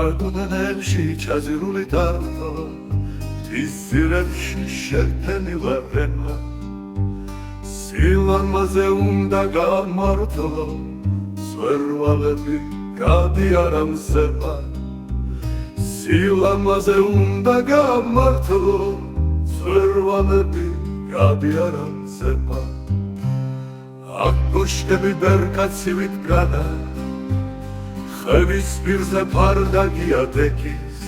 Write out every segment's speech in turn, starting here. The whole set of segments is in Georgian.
სარკმლებში ჩაზირული თათა თისძირებში შერტენილა რენა სილამაზე უნდა გამართო სვერვალები გადიარა მზება სილამაზე უნდა გამართო სვერვალები გადიარა მზება აქ კოშკები ბერკაცივით გადა ხევის პირზე ფარდაგია დეკის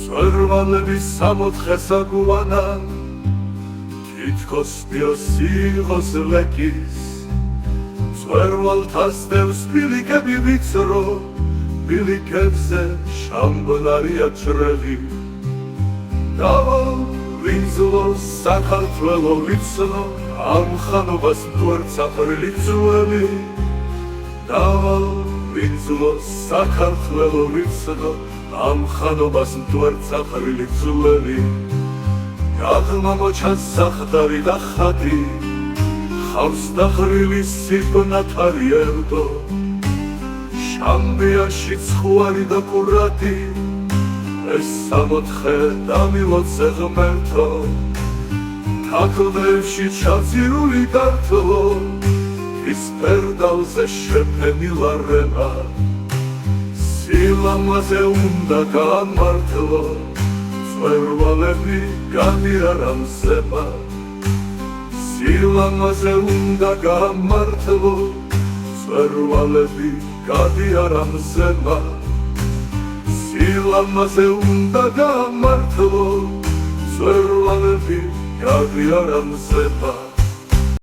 სვერვალების სამოთხეს აგუანან თითქოს მიოსიღოს ლეკის სვერვალთას დევს ბილიკები ვიცრო ბილიკებზე შამბლარია ჭრელი დავალ ვინძლო საქართველო ვიცნო ამ ხანობას მტვერც აფრილი ძველი დავალ ვინძლო საქართველო ვიცნო ამ ხანობას მტვერც აფრილი ძველი გაღმა მოჩანს სახდარი და ხატი ხავს დახრილი სიბნათარი ერდო შამბიაში ცხვარი და კურათი ეს სამოთხე დამილოცე ღმერთო თაკლებში ჩაძირული გართლო ის ფერდალზე შეფენილა რენა სილამაზე უნდა გამართლო სვერვალები გადიარა მზება სილამაზე უნდა გამართლო სვერვალები გადიარა მზება სილამაზე უნდა გამართლო სვერვალები გადიარა მზება